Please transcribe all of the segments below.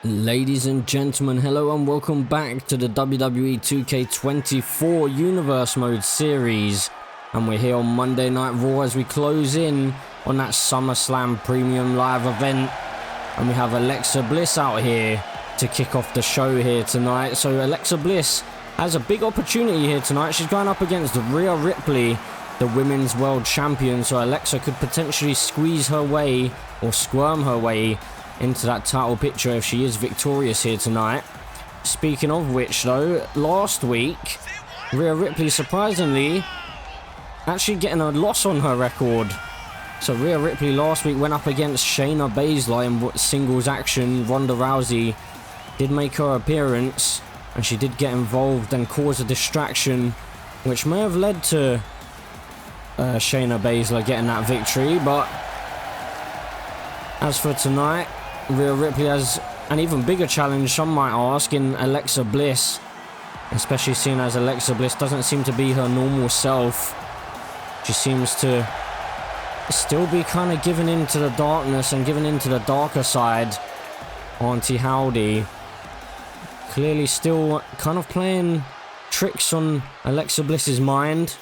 Ladies and gentlemen, hello and welcome back to the WWE 2K24 Universe Mode series. And we're here on Monday Night Raw as we close in on that SummerSlam Premium Live event. And we have Alexa Bliss out here to kick off the show here tonight. So Alexa Bliss has a big opportunity here tonight. She's going up against Rhea Ripley, the Women's World Champion. So Alexa could potentially squeeze her way or squirm her way into that title picture if she is victorious here tonight. Speaking of which though, last week Rhea Ripley surprisingly actually getting a loss on her record. So Rhea Ripley last week went up against Shayna Baszler in singles action. Ronda Rousey did make her appearance and she did get involved and cause a distraction, which may have led to Shayna Baszler getting that victory. But as for tonight, Rhea Ripley has an even bigger challenge, some might ask, in Alexa Bliss, especially seeing as Alexa Bliss doesn't seem to be her normal self. She seems to still be kind of giving into the darkness and giving into the darker side. Auntie Howdy clearly still kind of playing tricks on Alexa Bliss's mind.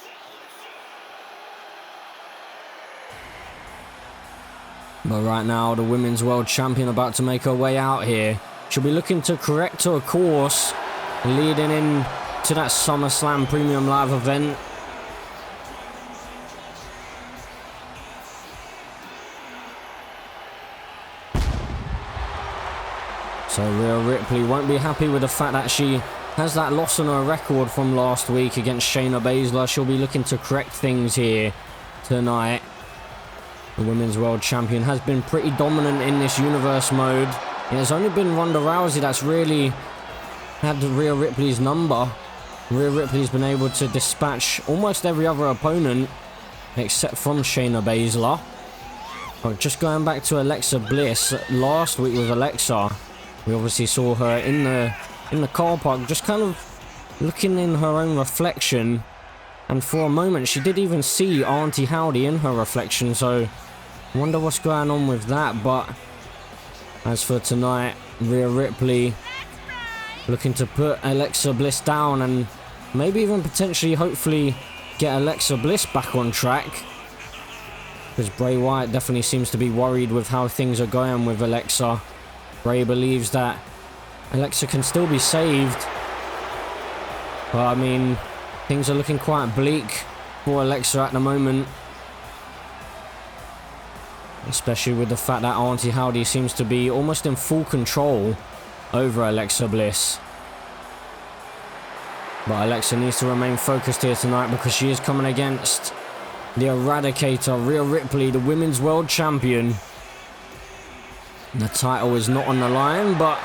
But right now, the Women's World Champion about to make her way out here. She'll be looking to correct her course, leading in to that SummerSlam Premium Live event. So Rhea Ripley won't be happy with the fact that she has that loss on her record from last week against Shayna Baszler. She'll be looking to correct things here tonight. The Women's World Champion has been pretty dominant in this universe mode. It has only been Ronda Rousey that's really had Rhea Ripley's number. Rhea Ripley's been able to dispatch almost every other opponent except from Shayna Baszler. But just going back to Alexa Bliss, last week with Alexa, we obviously saw her in the car park just kind of looking in her own reflection. And for a moment, she did even see Auntie Howdy in her reflection, so I wonder what's going on with that. But as for tonight, Rhea Ripley looking to put Alexa Bliss down and maybe even potentially, hopefully, get Alexa Bliss back on track. Because Bray Wyatt definitely seems to be worried with how things are going with Alexa. Bray believes that Alexa can still be saved. But I mean, things are looking quite bleak for Alexa at the moment. Especially with the fact that Auntie Howdy seems to be almost in full control over Alexa Bliss. But Alexa needs to remain focused here tonight because she is coming against the Eradicator, Rhea Ripley, the Women's World Champion. The title is not on the line, but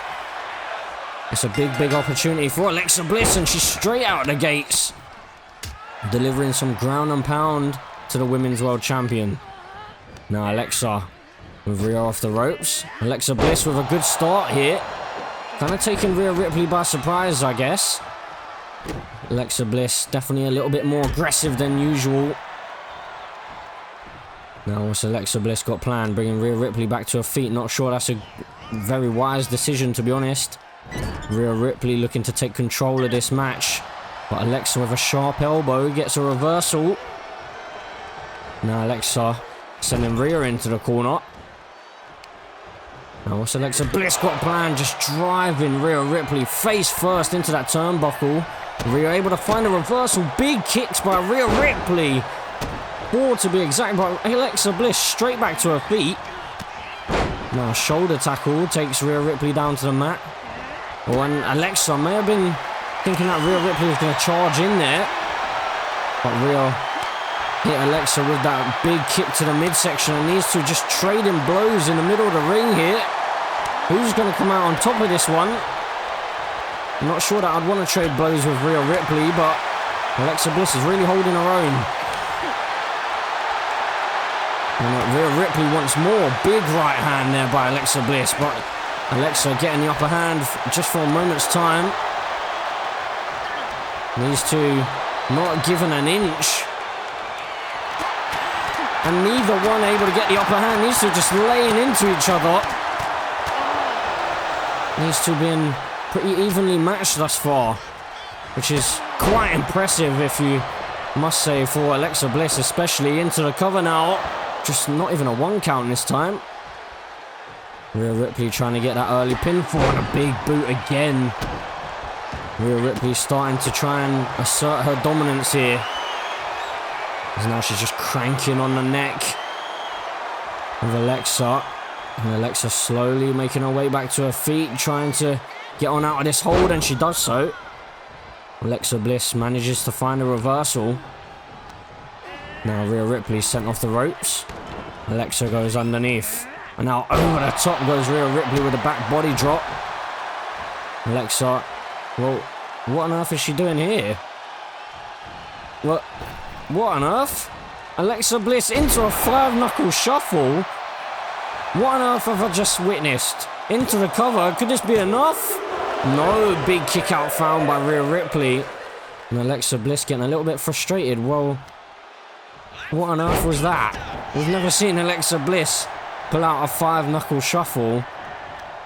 it's a big opportunity for Alexa Bliss, and she's straight out the gates, delivering some ground and pound to the Women's World Champion. Now Alexa with Rhea off the ropes. Alexa Bliss with a good start here. Kind of taking Rhea Ripley by surprise, I guess. Alexa Bliss definitely a little bit more aggressive than usual. Now what's Alexa Bliss got planned? Bringing Rhea Ripley back to her feet. Not sure that's a very wise decision, to be honest. Rhea Ripley looking to take control of this match. But Alexa with a sharp elbow gets a reversal. Now Alexa sending Rhea into the corner. Now what's Alexa Bliss got planned? Just driving Rhea Ripley face first into that turnbuckle. Rhea able to find a reversal. Big kicks by Rhea Ripley. 4 to be exact, but Alexa Bliss straight back to her feet. Now shoulder tackle takes Rhea Ripley down to the mat. Oh, and Alexa may have been thinking that Rhea Ripley was going to charge in there. But Rhea hit Alexa with that big kick to the midsection and needs to just trade in blows in the middle of the ring here. Who's going to come out on top of this one? I'm not sure that I'd want to trade blows with Rhea Ripley, but Alexa Bliss is really holding her own. And Rhea Ripley wants more. Big right hand there by Alexa Bliss, but Alexa getting the upper hand just for a moment's time. These two not given an inch. And neither one able to get the upper hand. These two just laying into each other. These two being pretty evenly matched thus far, which is quite impressive, if you must say, for Alexa Bliss, especially. Into the cover now. Just not even a 1 count this time. Rhea Ripley trying to get that early pinfall, and a big boot again. Rhea Ripley starting to try and assert her dominance here. As now she's just cranking on the neck of Alexa. And Alexa slowly making her way back to her feet, trying to get on out of this hold, and she does so. Alexa Bliss manages to find a reversal. Now Rhea Ripley sent off the ropes. Alexa goes underneath. And now over the top goes Rhea Ripley with a back body drop. Alexa, well, what on earth is she doing here? What on earth? Alexa Bliss into a 5-knuckle shuffle. What on earth have I just witnessed? Into the cover, could this be enough? No, big kick out found by Rhea Ripley. And Alexa Bliss getting a little bit frustrated. Well, what on earth was that? We've never seen Alexa Bliss pull out a 5-knuckle shuffle.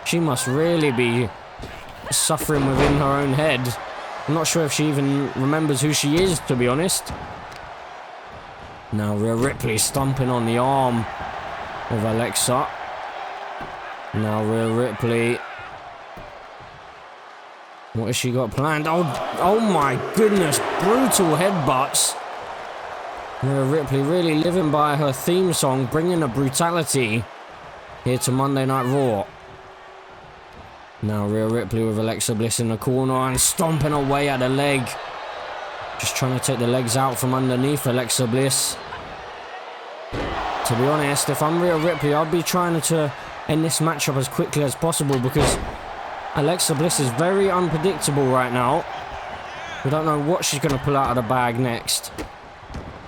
She must really be suffering within her own head. I'm not sure if she even remembers who she is, to be honest. Now Rhea Ripley stomping on the arm of Alexa. Now Rhea Ripley. What has she got planned? Oh my goodness, brutal headbutts. Rhea Ripley really living by her theme song, bringing the brutality here to Monday Night Raw. Now Rhea Ripley with Alexa Bliss in the corner and stomping away at the leg. Just trying to take the legs out from underneath Alexa Bliss. To be honest, if I'm Rhea Ripley, I'd be trying to end this matchup as quickly as possible, because Alexa Bliss is very unpredictable right now. We don't know what she's going to pull out of the bag next.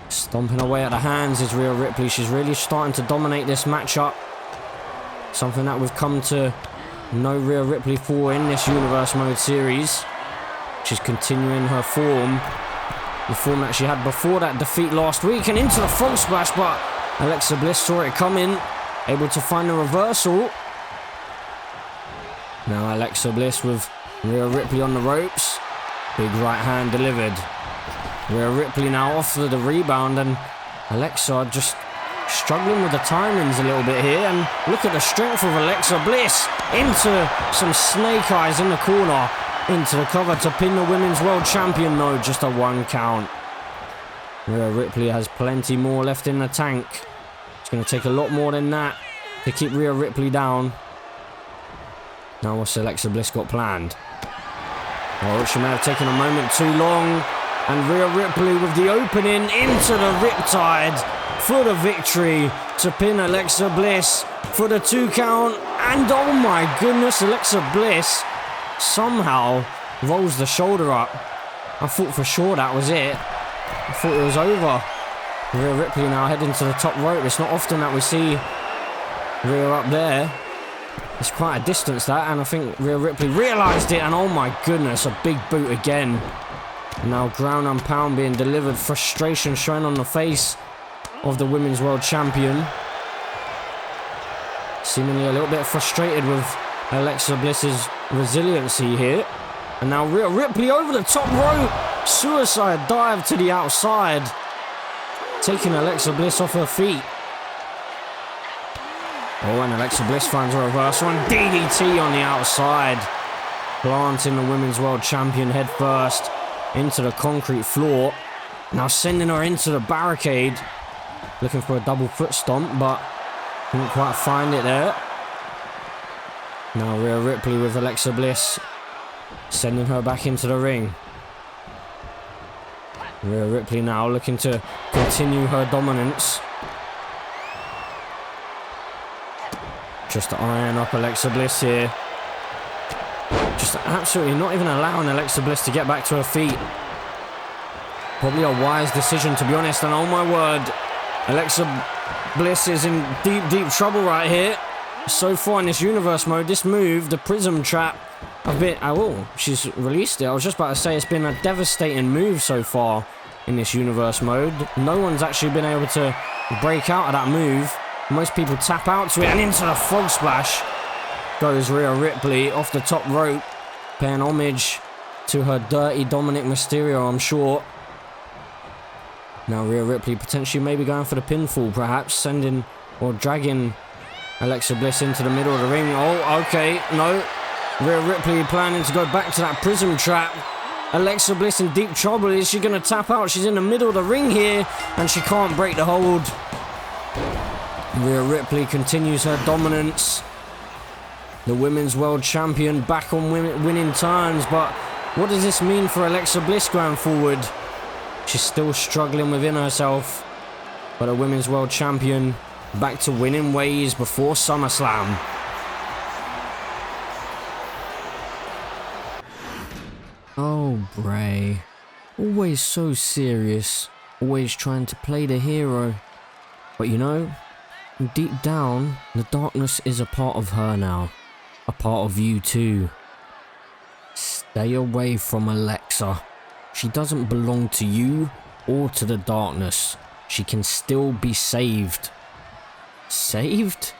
Stomping away at the hands is Rhea Ripley. She's really starting to dominate this matchup. Something that we've come to know Rhea Ripley for in this Universe Mode series. She's continuing her form. The form that she had before that defeat last week. And into the frog splash, but Alexa Bliss saw it coming. Able to find a reversal. Now Alexa Bliss with Rhea Ripley on the ropes. Big right hand delivered. Rhea Ripley now off the rebound, and Alexa just struggling with the timings a little bit here. And look at the strength of Alexa Bliss into some snake eyes in the corner, into the cover to pin the Women's World Champion. No, just a 1 count. Rhea Ripley has plenty more left in the tank. It's going to take a lot more than that to keep Rhea Ripley down. Now what's Alexa Bliss got planned? Oh, she may have taken a moment too long. And Rhea Ripley with the opening into the riptide for the victory to pin Alexa Bliss for the 2 count. And oh my goodness, Alexa Bliss somehow rolls the shoulder up. I thought for sure that was it. I thought it was over. Rhea Ripley now heading to the top rope. It's not often that we see Rhea up there. It's quite a distance, that, and I think Rhea Ripley realised it, and oh my goodness, a big boot again. Now ground and pound being delivered. Frustration showing on the face of the Women's World Champion. Seemingly a little bit frustrated with Alexa Bliss's resiliency here. And now Rhea Ripley over the top rope. Suicide dive to the outside. Taking Alexa Bliss off her feet. Oh, and Alexa Bliss finds a reversal and DDT on the outside. Planting the Women's World Champion head first into the concrete floor. Now sending her into the barricade. Looking for a double foot stomp, but couldn't quite find it there. Now Rhea Ripley with Alexa Bliss sending her back into the ring. Rhea Ripley now looking to continue her dominance. Just to iron up Alexa Bliss here. Just absolutely not even allowing Alexa Bliss to get back to her feet. Probably a wise decision, to be honest. And oh my word, Alexa Bliss is in deep, deep trouble right here. So far in this Universe Mode, this move, the Prism Trap, a bit... Oh, she's released it. I was just about to say it's been a devastating move so far in this Universe Mode. No one's actually been able to break out of that move. Most people tap out to it and into the frog splash. goes Rhea Ripley off the top rope, paying homage to her dirty Dominic Mysterio, I'm sure. Now Rhea Ripley potentially maybe going for the pinfall, perhaps sending or dragging Alexa Bliss into the middle of the ring. Oh, okay, no. Rhea Ripley planning to go back to that prism trap. Alexa Bliss in deep trouble. Is she going to tap out? She's in the middle of the ring here, and she can't break the hold. Rhea Ripley continues her dominance. The Women's World Champion back on winning turns, but what does this mean for Alexa Bliss going forward? She's still struggling within herself, but a Women's World Champion back to winning ways before SummerSlam. Oh, Bray. Always so serious. Always trying to play the hero. But you know, deep down, the darkness is a part of her now. A part of you too. Stay away from Alexa. She doesn't belong to you or to the darkness. She can still be saved. Saved?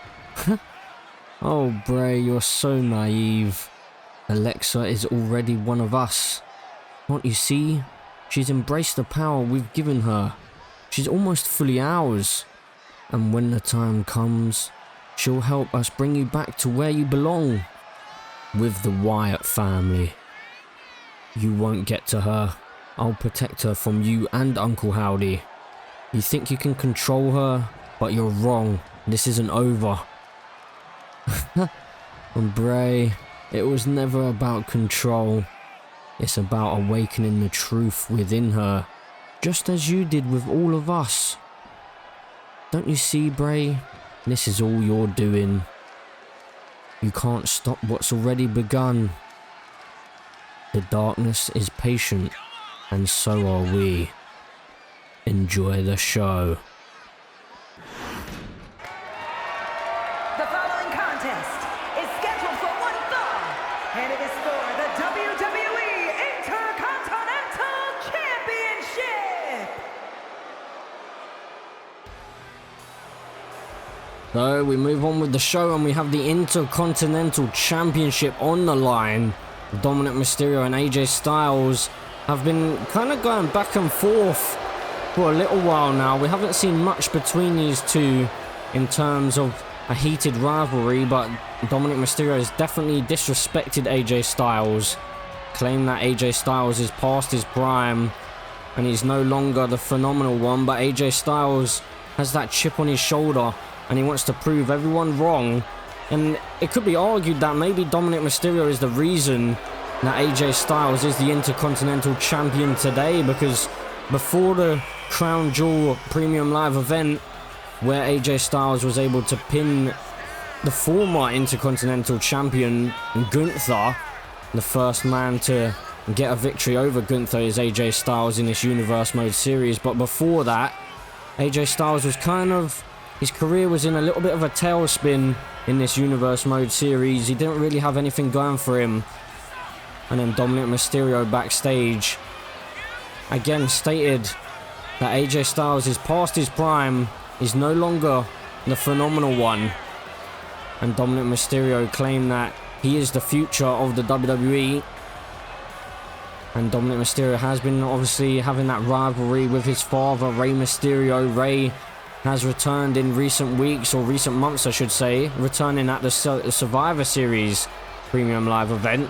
Oh, Bray, you're so naive. Alexa is already one of us. Can't you see? She's embraced the power we've given her. She's almost fully ours. And when the time comes, she'll help us bring you back to where you belong. With the Wyatt family. You won't get to her. I'll protect her from you and Uncle Howdy. You think you can control her, but you're wrong. This isn't over. And Bray, it was never about control. It's about awakening the truth within her, just as you did with all of us. Don't you see, Bray? This is all you're doing. You can't stop what's already begun. The darkness is patient, and so are we. Enjoy the show. The following contest is scheduled for one fall, and it is for the WWE Intercontinental Championship. So we move on with the show, and we have the Intercontinental Championship on the line. Dominic Mysterio and AJ Styles have been kind of going back and forth for a little while now. We haven't seen much between these two in terms of a heated rivalry, but Dominic Mysterio has definitely disrespected AJ Styles, claimed that AJ Styles is past his prime and he's no longer the phenomenal one, but AJ Styles has that chip on his shoulder and he wants to prove everyone wrong. And it could be argued that maybe Dominic Mysterio is the reason that AJ Styles is the Intercontinental Champion today, because before the Crown Jewel Premium Live event, where AJ Styles was able to pin the former Intercontinental Champion Gunther, the first man to get a victory over Gunther is AJ Styles in this Universe Mode series. But before that, AJ Styles was his career was in a little bit of a tailspin in this Universe Mode series. He didn't really have anything going for him. And then Dominic Mysterio backstage again stated that AJ Styles is past his prime, is no longer the phenomenal one. And Dominic Mysterio claimed that he is the future of the WWE. And Dominic Mysterio has been obviously having that rivalry with his father, Rey Mysterio. Rey has returned in recent weeks, or recent months I should say, returning at the Survivor Series Premium Live event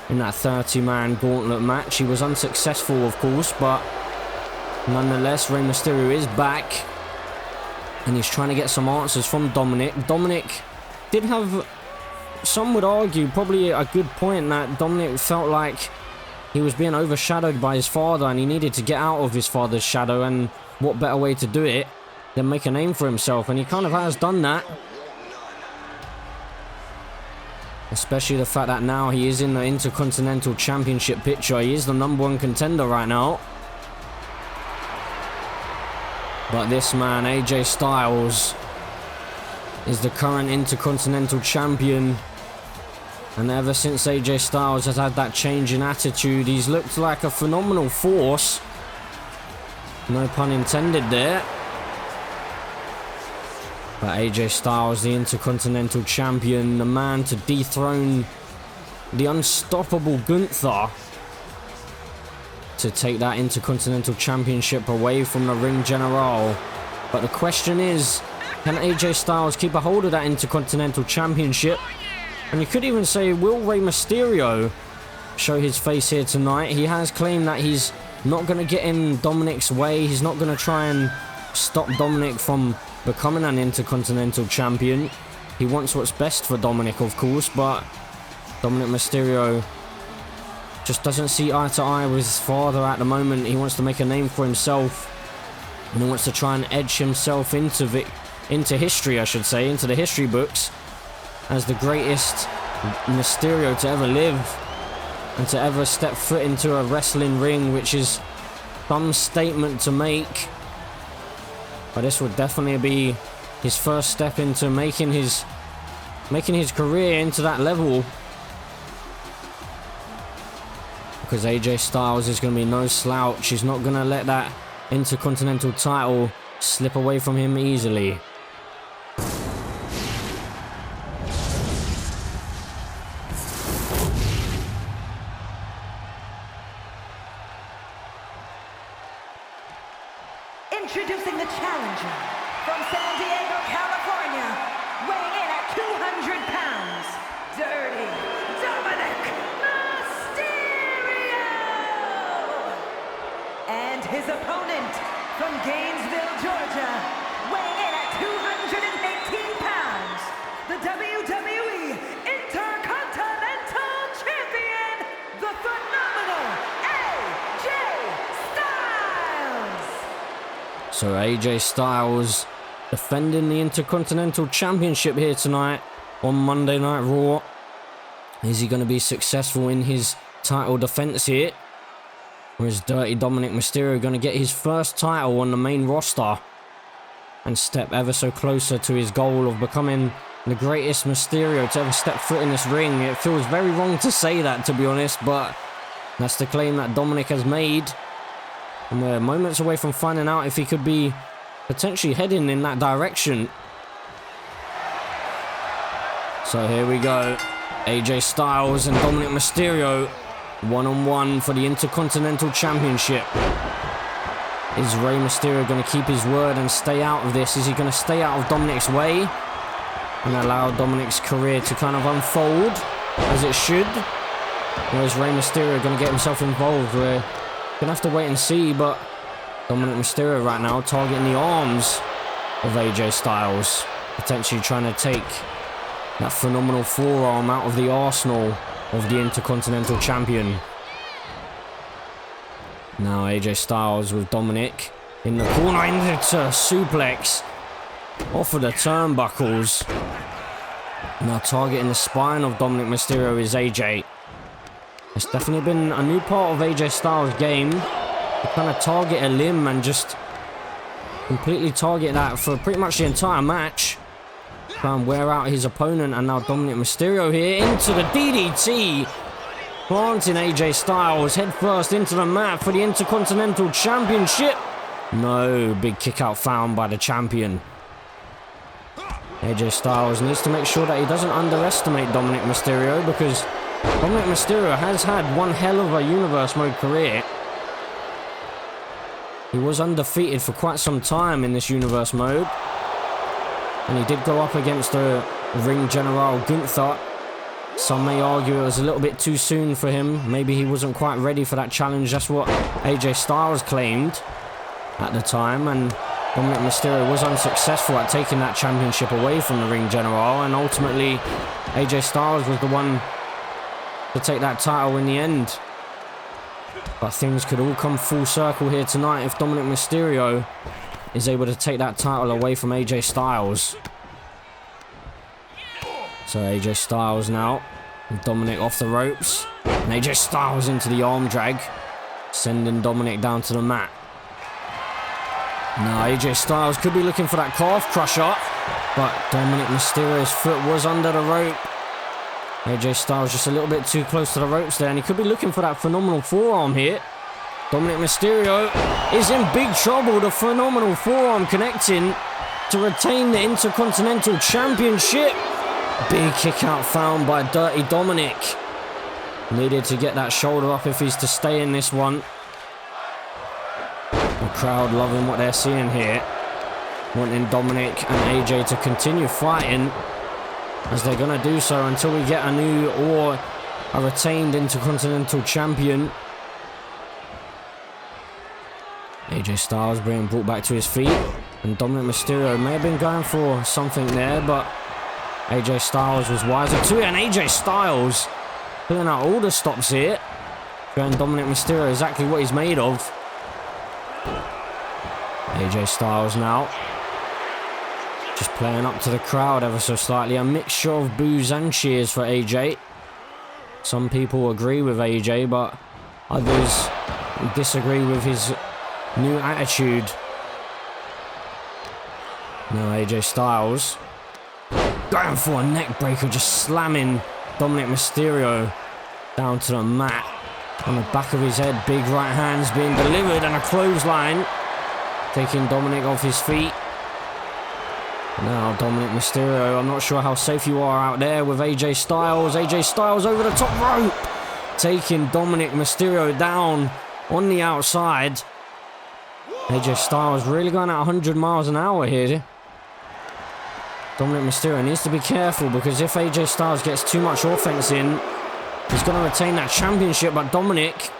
in that 30-man gauntlet match. He was unsuccessful, of course, but nonetheless, Rey Mysterio is back and he's trying to get some answers from Dominic. Dominic did have, some would argue, probably a good point, that Dominic felt like he was being overshadowed by his father and he needed to get out of his father's shadow, and what better way to do it than make a name for himself, and he kind of has done that. Especially the fact that now he is in the Intercontinental Championship picture. He is the #1 contender right now. But this man, AJ Styles, is the current Intercontinental Champion. And ever since AJ Styles has had that change in attitude, he's looked like a phenomenal force. No pun intended there. But AJ Styles, the Intercontinental Champion, the man to dethrone the unstoppable Gunther, to take that Intercontinental Championship away from the Ring General. But the question is, can AJ Styles keep a hold of that Intercontinental Championship? And you could even say, will Rey Mysterio show his face here tonight? He has claimed that he's not going to get in Dominic's way. He's not going to try and stop Dominic from becoming an Intercontinental Champion. He wants what's best for Dominic, of course, but Dominic Mysterio just doesn't see eye to eye with his father at the moment. He wants to make a name for himself, and he wants to try and edge himself into history, I should say, into the history books as the greatest Mysterio to ever live and to ever step foot into a wrestling ring, which is some statement to make. But this would definitely be his first step into making his career into that level. Because AJ Styles is going to be no slouch. He's not going to let that Intercontinental title slip away from him easily. Introducing the challenger from San Diego, California, weighing in at 200 pounds, Dirty Dominic Mysterio! And his opponent from Gainesville, Georgia, weighing in at 218 pounds, the WWE Intercontinental Champion, the phenomenal AJ Styles! So AJ Styles defending the Intercontinental Championship here tonight on Monday Night Raw. Is he going to be successful in his title defense here? Or is Dirty Dominic Mysterio going to get his first title on the main roster and step ever so closer to his goal of becoming the greatest Mysterio to ever step foot in this ring? It feels very wrong to say that, to be honest, but that's the claim that Dominic has made. And we're moments away from finding out if he could be potentially heading in that direction. So here we go. AJ Styles and Dominic Mysterio one-on-one for the Intercontinental Championship. Is Rey Mysterio going to keep his word and stay out of this? Is he going to stay out of Dominic's way and allow Dominic's career to kind of unfold as it should? Or is Rey Mysterio going to get himself involved? We're going to have to wait and see, but Dominic Mysterio right now targeting the arms of AJ Styles, potentially trying to take that phenomenal forearm out of the arsenal of the Intercontinental Champion. Now AJ Styles with Dominic in the corner, into suplex off of the turnbuckles. Now targeting the spine of Dominic Mysterio is AJ. It's definitely been a new part of AJ Styles' game to kind of target a limb and just completely target that for pretty much the entire match. Try and wear out his opponent, and now Dominic Mysterio here into the DDT, planting AJ Styles head first into the mat for the Intercontinental Championship. No, big kick out found by the champion. AJ Styles needs to make sure that he doesn't underestimate Dominic Mysterio, because Dominic Mysterio has had one hell of a Universe Mode career. He was undefeated for quite some time in this Universe Mode. And he did go up against the Ring General Gunther. Some may argue it was a little bit too soon for him. Maybe he wasn't quite ready for that challenge. That's what AJ Styles claimed at the time. And Dominic Mysterio was unsuccessful at taking that championship away from the Ring General. And ultimately, AJ Styles was the one to take that title in the end. But things could all come full circle here tonight if Dominic Mysterio is able to take that title away from AJ Styles. So AJ Styles now, with Dominic off the ropes, and AJ Styles into the arm drag, sending Dominic down to the mat. Now AJ Styles could be looking for that calf crusher, but Dominic Mysterio's foot was under the rope. AJ Styles just a little bit too close to the ropes there, and he could be looking for that phenomenal forearm here. Dominic Mysterio is in big trouble. The phenomenal forearm connecting. to retain the Intercontinental Championship. Big kick out found by Dirty Dominic. Needed to get that shoulder up if he's to stay in this one. The crowd loving what they're seeing here. Wanting Dominic and AJ to continue fighting, as they're going to do so until we get a new or a retained Intercontinental Champion. AJ Styles being brought back to his feet, and Dominic Mysterio may have been going for something there, but AJ Styles was wiser too, and AJ Styles pulling out all the stops here, showing Dominic Mysterio exactly what he's made of. AJ Styles now just playing up to the crowd ever so slightly. A mixture of boos and cheers for AJ. Some people agree with AJ, but others disagree with his new attitude. Now AJ Styles going for a neck breaker, just slamming Dominic Mysterio down to the mat. On the back of his head, big right hands being delivered, and a clothesline taking Dominic off his feet. Now Dominic Mysterio, I'm not sure how safe you are out there with AJ Styles. AJ Styles over the top rope, taking Dominic Mysterio down on the outside. AJ Styles really going at 100 miles an hour here. Dominic Mysterio needs to be careful, because if AJ Styles gets too much offense in, he's going to retain that championship. But Dominic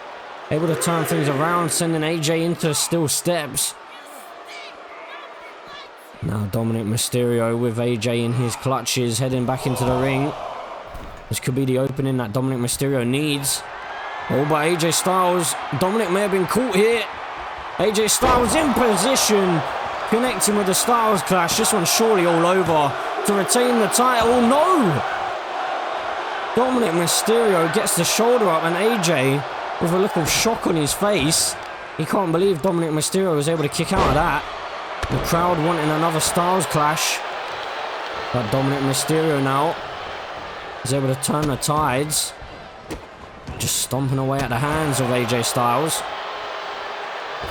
able to turn things around, sending AJ into steel steps. Now Dominic Mysterio with AJ in his clutches, heading back into the ring. This could be the opening that Dominic Mysterio needs. Oh, but AJ Styles, Dominic may have been caught here. AJ Styles in position, connecting with the Styles Clash. This one's surely all over to retain the title. No! Dominic Mysterio gets the shoulder up, and AJ, with a look of shock on his face, he can't believe Dominic Mysterio was able to kick out of that. The crowd wanting another Styles Clash, but Dominic Mysterio now is able to turn the tides, just stomping away at the hands of AJ Styles.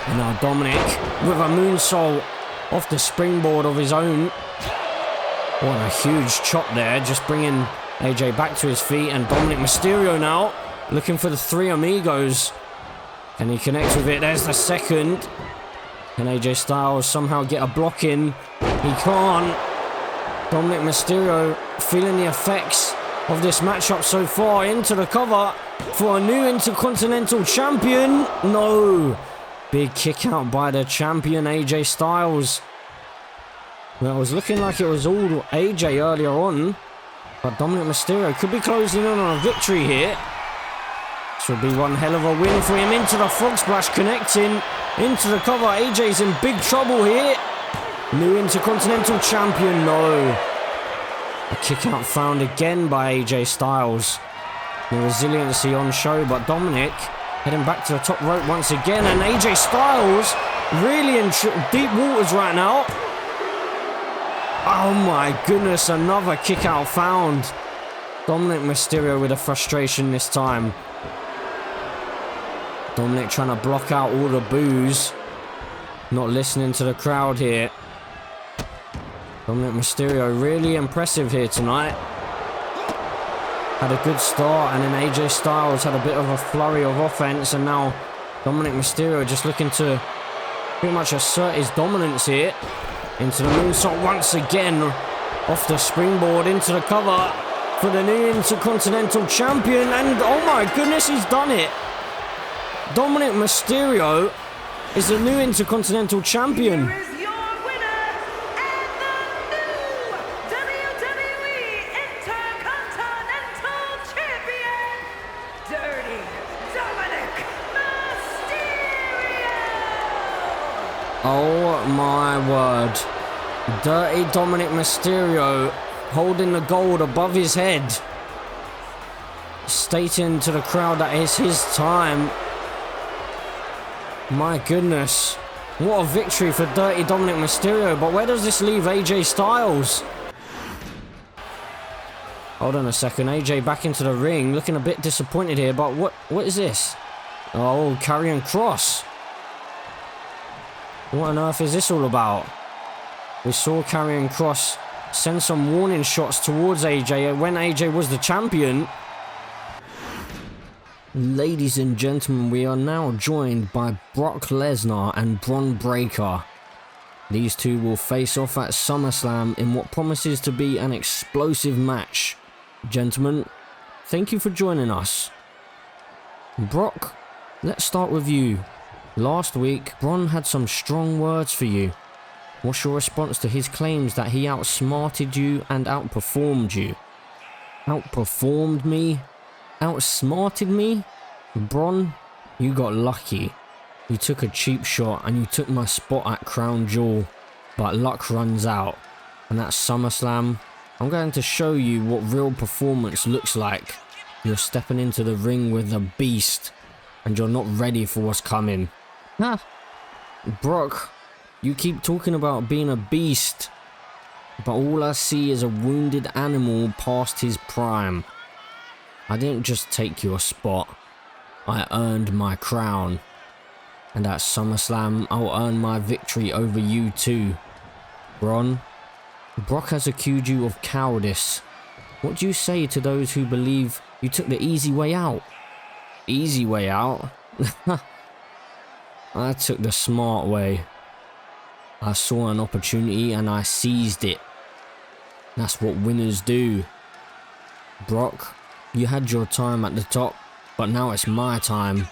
And now Dominic with a moonsault off the springboard of his own. What a huge chop there, just bringing AJ back to his feet. And Dominic Mysterio now looking for the Three Amigos. Can he connect with it? There's the second. Can AJ Styles somehow get a block in? He can't. Dominic Mysterio feeling the effects of this matchup so far, into the cover for a new Intercontinental Champion. No. Big kick out by the champion AJ Styles. Well, it was looking like it was all AJ earlier on, but Dominic Mysterio could be closing in on a victory here. This would be one hell of a win for him. Into the frog splash, connecting into the cover. AJ's in big trouble here. New Intercontinental Champion, no. A kick out found again by AJ Styles. The resiliency on show, but Dominic heading back to the top rope once again, and AJ Styles really in deep waters right now. Oh my goodness, another kick out found. Dominic Mysterio with a frustration this time. Dominic trying to block out all the boos, not listening to the crowd here. Dominic Mysterio really impressive here tonight. Had a good start, and then AJ Styles had a bit of a flurry of offense, and now Dominic Mysterio just looking to pretty much assert his dominance here. Into the moonsault once again, off the springboard, into the cover for the new Intercontinental Champion, and oh my goodness, he's done it. Dominic Mysterio is the new Intercontinental Champion. Here is your winner and the new WWE Intercontinental Champion, Dirty Dominic Mysterio. Oh my word. Dirty Dominic Mysterio holding the gold above his head, stating to the crowd that it's his time. My goodness, what a victory for Dirty Dominic Mysterio, but where does this leave AJ Styles? Hold on a second, AJ back into the ring, looking a bit disappointed here, but what is this? Oh, carrying cross. What on earth is this all about? We saw Karrion Kross send some warning shots towards AJ when AJ was the champion. Ladies and gentlemen, we are now joined by Brock Lesnar and Bron Breakker. These two will face off at SummerSlam in what promises to be an explosive match. Gentlemen, thank you for joining us. Brock, let's start with you. Last week, Bron had some strong words for you. What's your response to his claims that he outsmarted you and outperformed you? Outperformed me? Outsmarted me? Bron, you got lucky. You took a cheap shot and you took my spot at Crown Jewel, but luck runs out. And at SummerSlam, I'm going to show you what real performance looks like. You're stepping into the ring with a beast, and you're not ready for what's coming. Nah. Brock, you keep talking about being a beast, but all I see is a wounded animal past his prime. I didn't just take your spot, I earned my crown. And at SummerSlam, I'll earn my victory over you too. Bron, Brock has accused you of cowardice. What do you say to those who believe you took the easy way out? Easy way out? I took the smart way. I saw an opportunity and I seized it. That's what winners do. Brock, you had your time at the top, but now it's my time.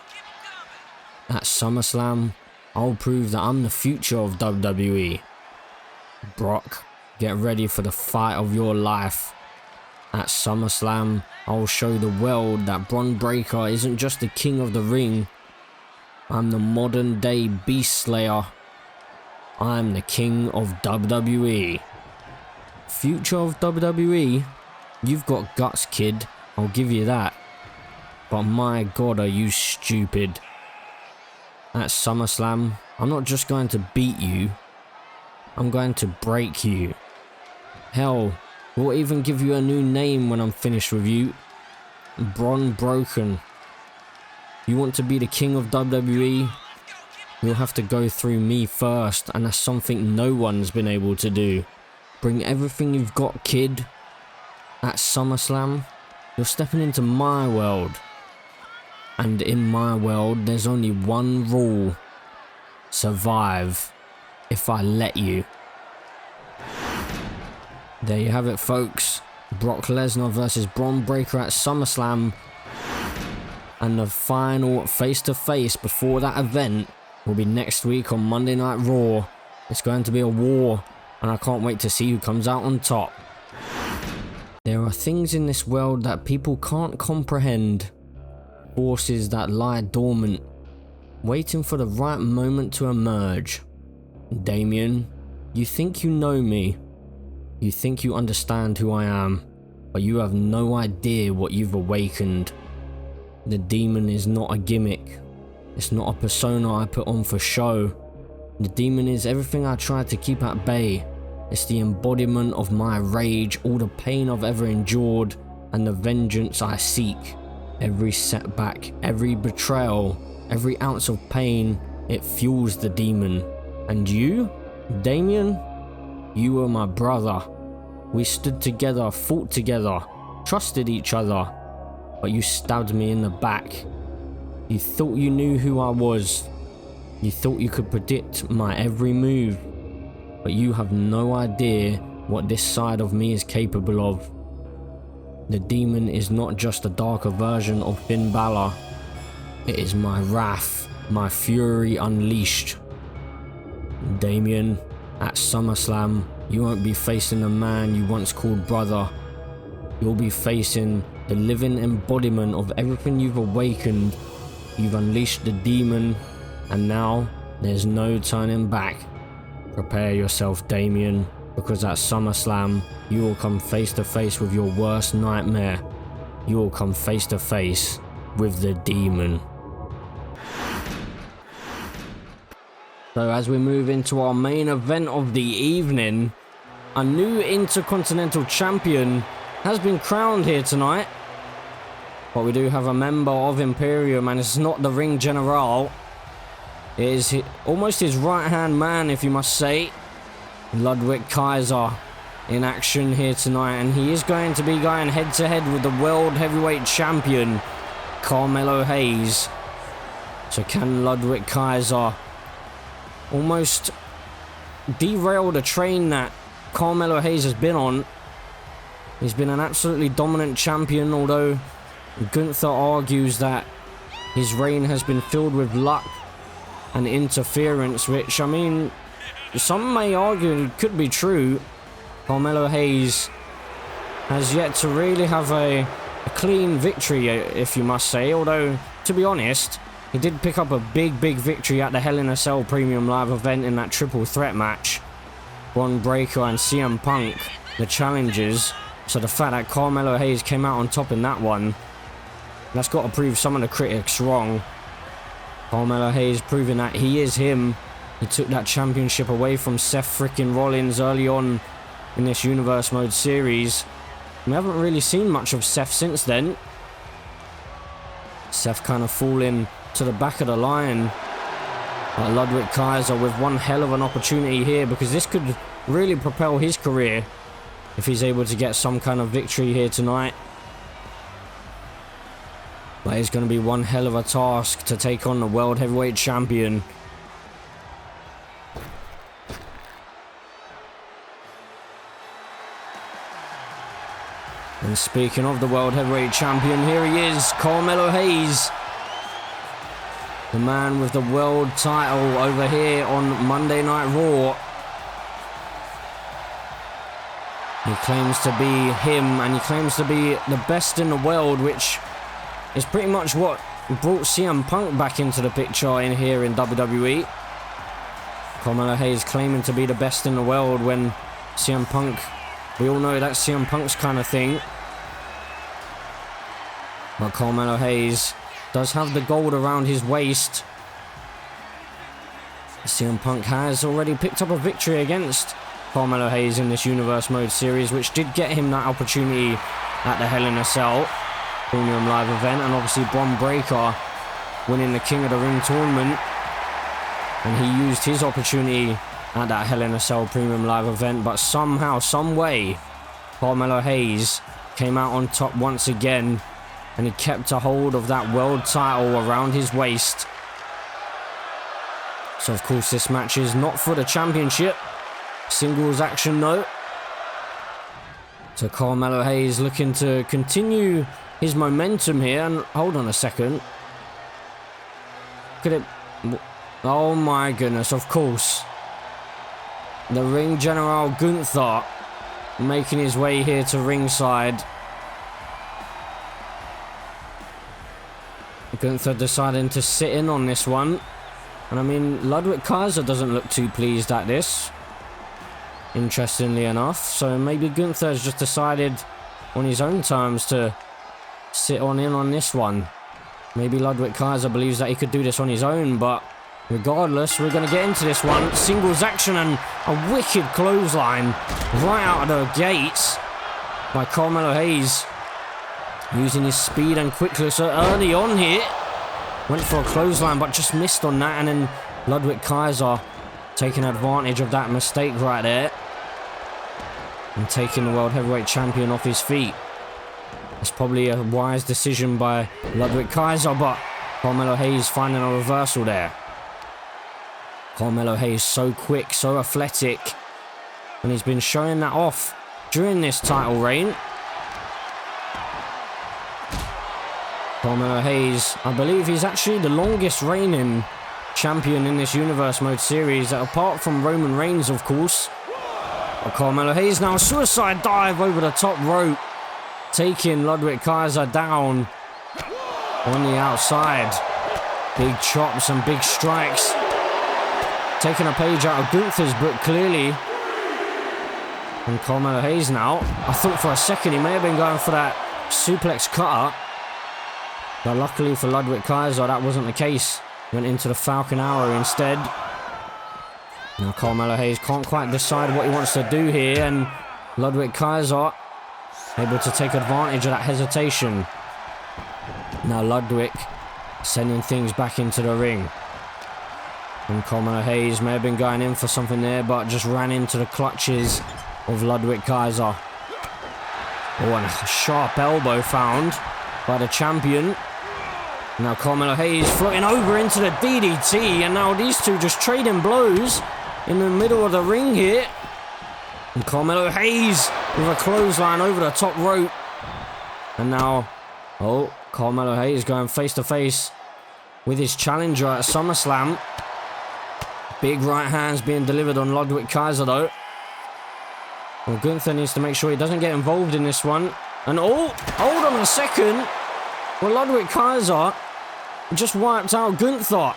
At SummerSlam, I'll prove that I'm the future of WWE. Brock, get ready for the fight of your life. At SummerSlam, I'll show the world that Bron Breakker isn't just the king of the ring. I'm the modern day beast slayer. I'm the king of WWE. Future of WWE? You've got guts, kid. I'll give you that. But my god, are you stupid. At SummerSlam, I'm not just going to beat you. I'm going to break you. Hell, we'll even give you a new name when I'm finished with you. Bron Broken. You want to be the king of WWE? You'll have to go through me first, and that's something no one's been able to do. Bring everything you've got, kid. At SummerSlam, you're stepping into my world. And in my world, there's only one rule. Survive. If I let you. There you have it, folks. Brock Lesnar versus Bron Breakker at SummerSlam. And the final face-to-face before that event will be next week on Monday Night Raw. It's going to be a war, and I can't wait to see who comes out on top. There are things in this world that people can't comprehend. Forces that lie dormant, waiting for the right moment to emerge. Damien, you think you know me. You think you understand who I am, but you have no idea what you've awakened. The demon is not a gimmick. It's not a persona I put on for show. The demon is everything I try to keep at bay. It's the embodiment of my rage, all the pain I've ever endured, and the vengeance I seek. Every setback, every betrayal, every ounce of pain, it fuels the demon. And you, Damien? You were my brother. We stood together, fought together, trusted each other. But you stabbed me in the back. You thought you knew who I was. You thought you could predict my every move. But you have no idea what this side of me is capable of. The demon is not just a darker version of Finn Balor. It is my wrath, my fury unleashed. Damien, at SummerSlam, you won't be facing the man you once called brother. You'll be facing the living embodiment of everything you've awakened. You've unleashed the demon, and now there's no turning back. Prepare yourself, Damien, because at SummerSlam, you will come face to face with your worst nightmare. You will come face to face with the demon. So as we move into our main event of the evening, a new Intercontinental Champion has been crowned here tonight. But we do have a member of Imperium, and it's not the Ring General. It is almost his right-hand man, if you must say. Ludwig Kaiser in action here tonight, and he is going to be going head to head with the World Heavyweight Champion Carmelo Hayes. So can Ludwig Kaiser almost derail the train that Carmelo Hayes has been on? He's been an absolutely dominant champion, although Gunther argues that his reign has been filled with luck and interference, which, I mean, some may argue could be true. Carmelo Hayes has yet to really have a clean victory, if you must say, although, to be honest, he did pick up a big victory at the Hell in a Cell Premium Live event in that triple threat match. Bron Breakker and CM Punk, the challengers. So the fact that Carmelo Hayes came out on top in that one, that's got to prove some of the critics wrong. Carmelo Hayes proving that he is him. He took that championship away from Seth frickin' Rollins early on in this Universe Mode series. We haven't really seen much of Seth since then. Seth kind of falling to the back of the line. But Ludwig Kaiser with one hell of an opportunity here, because this could really propel his career if he's able to get some kind of victory here tonight. But it's going to be one hell of a task to take on the World Heavyweight Champion. And speaking of the World Heavyweight Champion, here he is, Carmelo Hayes. The man with the world title over here on Monday Night Raw. He claims to be him, and he claims to be the best in the world, which is pretty much what brought CM Punk back into the picture in here in WWE. Carmelo Hayes claiming to be the best in the world when CM Punk, we all know that's CM Punk's kind of thing. But Carmelo Hayes does have the gold around his waist. CM Punk has already picked up a victory against Carmelo Hayes in this Universe Mode series, which did get him that opportunity at the Hell in a Cell Premium Live event, and obviously Bron Breakker winning the King of the Ring tournament, and he used his opportunity at that Hell in a Cell Premium Live event. But somehow, some way, Carmelo Hayes came out on top once again, and he kept a hold of that world title around his waist. So of course this match is not for the championship. Singles action though. So Carmelo Hayes looking to continue his momentum here. And hold on a second. Could it... Oh my goodness, of course. The Ring General Gunther making his way here to ringside. Gunther deciding to sit in on this one. And I mean, Ludwig Kaiser doesn't look too pleased at this, interestingly enough. So maybe Gunther has just decided on his own terms to sit in on this one. Maybe Ludwig Kaiser believes that he could do this on his own, but regardless, we're going to get into this one. Singles action and a wicked clothesline right out of the gates by Carmelo Hayes, using his speed and quickness early on here. Went for a clothesline but just missed on that, and then Ludwig Kaiser taking advantage of that mistake right there and taking the World Heavyweight Champion off his feet. It's probably a wise decision by Ludwig Kaiser, but Carmelo Hayes finding a reversal there. Carmelo Hayes so quick, so athletic, and he's been showing that off during this title reign. Carmelo Hayes, I believe he's actually the longest reigning champion in this Universe Mode series, apart from Roman Reigns, of course. But Carmelo Hayes now, suicide dive over the top rope, taking Ludwig Kaiser down on the outside. Big chops and big strikes. Taking a page out of Gunther's book, clearly. And Carmelo Hayes now, I thought for a second he may have been going for that suplex cutter. But luckily for Ludwig Kaiser, that wasn't the case. Went into the Falcon Arrow instead. Now Carmelo Hayes can't quite decide what he wants to do here, and Ludwig Kaiser able to take advantage of that hesitation. Now Ludwig sending things back into the ring. And Carmelo Hayes may have been going in for something there, but just ran into the clutches of Ludwig Kaiser. Oh, and a sharp elbow found by the champion. Now Carmelo Hayes floating over into the DDT, and now these two just trading blows in the middle of the ring here. And Carmelo Hayes with a clothesline over the top rope. And now, oh, Carmelo Hayes going face to face with his challenger at SummerSlam. Big right hands being delivered on Ludwig Kaiser though. Well, Gunther needs to make sure he doesn't get involved in this one. And oh, hold on a second. Well, Ludwig Kaiser just wiped out Gunther.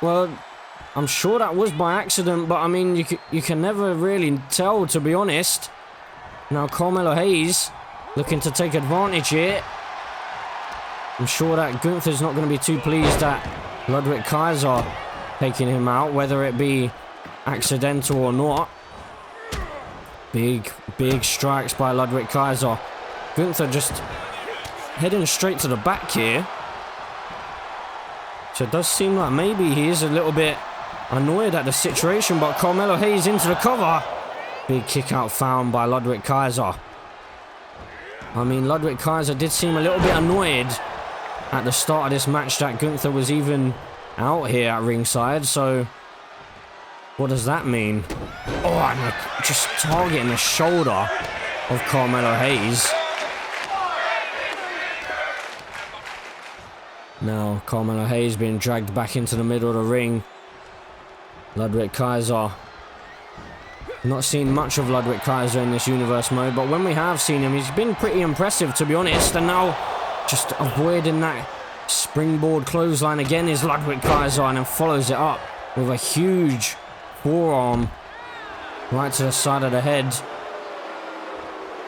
Well, I'm sure that was by accident, but I mean, you can never really tell, to be honest. Now Carmelo Hayes looking to take advantage here. I'm sure that Gunther's not going to be too pleased at Ludwig Kaiser taking him out, whether it be accidental or not. Big strikes by Ludwig Kaiser. Gunther just heading straight to the back here. So it does seem like maybe he is a little bit annoyed at the situation, but Carmelo Hayes into the cover. Big kick out found by Ludwig Kaiser. I mean, Ludwig Kaiser did seem a little bit annoyed at the start of this match that Gunther was even out here at ringside, so what does that mean? Oh, and just targeting the shoulder of Carmelo Hayes. Now Carmelo Hayes being dragged back into the middle of the ring. Ludwig Kaiser. Not seen much of Ludwig Kaiser in this universe mode, but when we have seen him, he's been pretty impressive, to be honest. And now just avoiding that springboard clothesline again is Ludwig Kaiser, and then follows it up with a huge forearm right to the side of the head.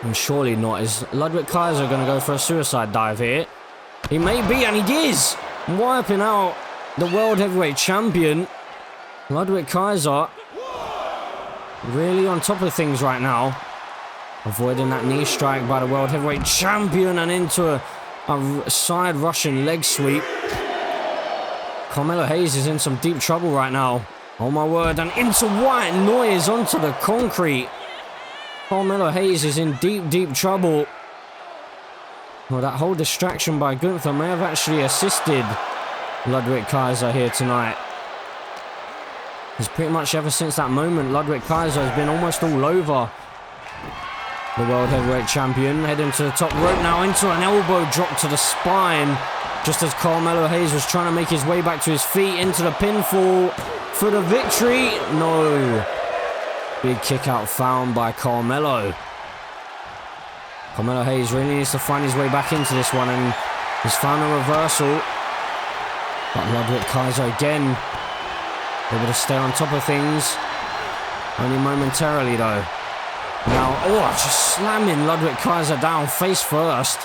And surely not. Is Ludwig Kaiser going to go for a suicide dive here? He may be, and he is! Wiping out the World Heavyweight Champion. Ludwig Kaiser really on top of things right now. Avoiding that knee strike by the World Heavyweight Champion, and into a side Russian leg sweep. Carmelo Hayes is in some deep trouble right now. Oh my word, and into Wyatt noise onto the concrete. Carmelo Hayes is in deep trouble. Well, that whole distraction by Gunther may have actually assisted Ludwig Kaiser here tonight. Because pretty much ever since that moment, Ludwig Kaiser has been almost all over the World Heavyweight Champion. Heading to the top rope now, into an elbow drop to the spine. Just as Carmelo Hayes was trying to make his way back to his feet, into the pinfall for the victory. No. Big kick out found by Carmelo. Carmelo Hayes really needs to find his way back into this one, and he's found a reversal. But Ludwig Kaiser again able to stay on top of things. Only momentarily though. Now, oh, just slamming Ludwig Kaiser down face first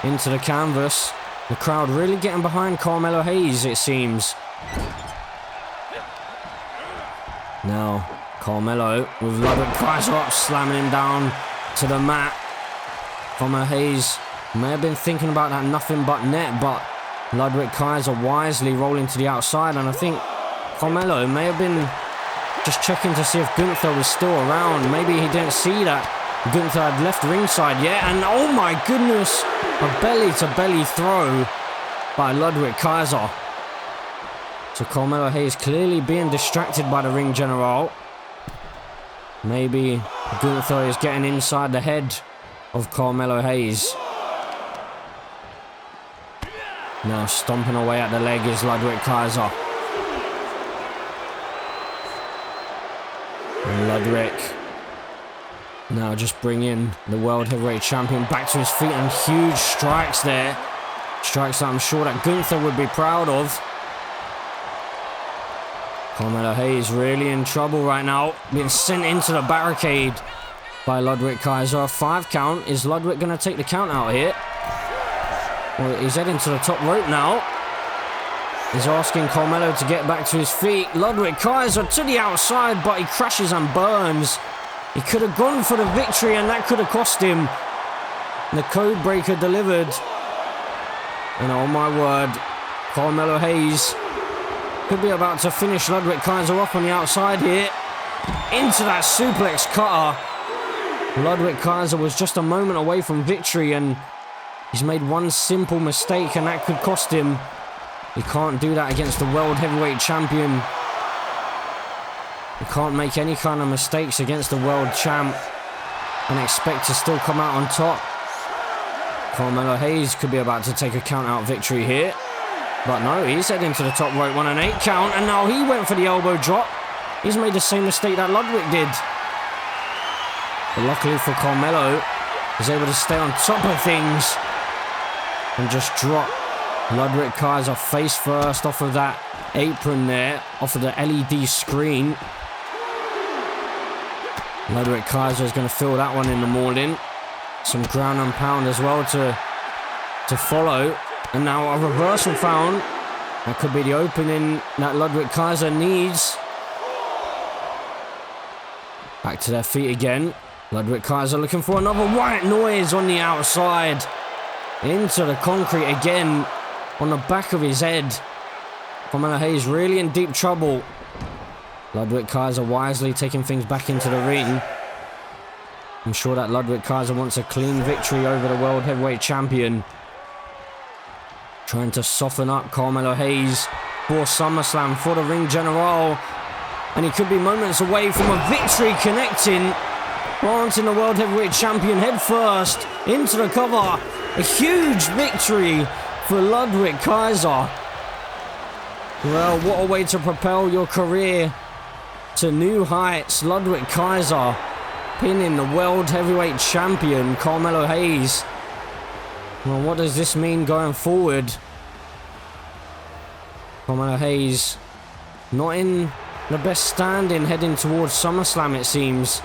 into the canvas. The crowd really getting behind Carmelo Hayes, it seems. Now, Carmelo with Ludwig Kaiser up, slamming him down to the mat. Carmelo Hayes may have been thinking about that nothing but net, but Ludwig Kaiser wisely rolling to the outside, and I think Carmelo may have been just checking to see if Gunther was still around. Maybe he didn't see that Gunther had left ringside yet, and oh my goodness, a belly-to-belly throw by Ludwig Kaiser. So Carmelo Hayes clearly being distracted by the ring general. Maybe Gunther is getting inside the head of Carmelo Hayes. Now stomping away at the leg is Ludwig Kaiser. And Ludwig now just bringing the World Heavyweight Champion back to his feet, and huge strikes there. Strikes that I'm sure that Gunther would be proud of. Carmelo Hayes really in trouble right now, being sent into the barricade by Ludwig Kaiser. 5 count. Is Ludwig going to take the count out here? Well, he's heading to the top rope now. He's asking Carmelo to get back to his feet. Ludwig Kaiser to the outside, but he crashes and burns. He could have gone for the victory, and that could have cost him. The code breaker delivered. And oh my word, Carmelo Hayes Could be about to finish Ludwig Kaiser off on the outside here. Into that suplex cutter. Ludwig Kaiser was just a moment away from victory, and he's made one simple mistake, and that could cost him. He can't do that against the World Heavyweight Champion. He can't make any kind of mistakes against the World Champ and expect to still come out on top. Carmelo Hayes could be about to take a count-out victory here. But no, he's heading to the top rope, 1 and 8 count, and now he went for the elbow drop. He's made the same mistake that Ludwig did. But luckily for Carmelo, he's able to stay on top of things and just drop Ludwig Kaiser face first off of that apron there, off of the LED screen. Ludwig Kaiser is going to feel that one in the morning. Some ground and pound as well to follow. And now a reversal found. That could be the opening that Ludwig Kaiser needs. Back to their feet again. Ludwig Kaiser looking for another Wyatt noise on the outside. Into the concrete again on the back of his head. Carmelo Hayes really in deep trouble. Ludwig Kaiser wisely taking things back into the ring. I'm sure that Ludwig Kaiser wants a clean victory over the World Heavyweight Champion. Trying to soften up Carmelo Hayes for SummerSlam, for the Ring General. And he could be moments away from a victory connecting. Planting the World Heavyweight Champion head first into the cover. A huge victory for Ludwig Kaiser. Well, what a way to propel your career to new heights. Ludwig Kaiser pinning the World Heavyweight Champion, Carmelo Hayes. Well, what does this mean going forward? Carmelo Hayes not in the best standing heading towards SummerSlam, it seems.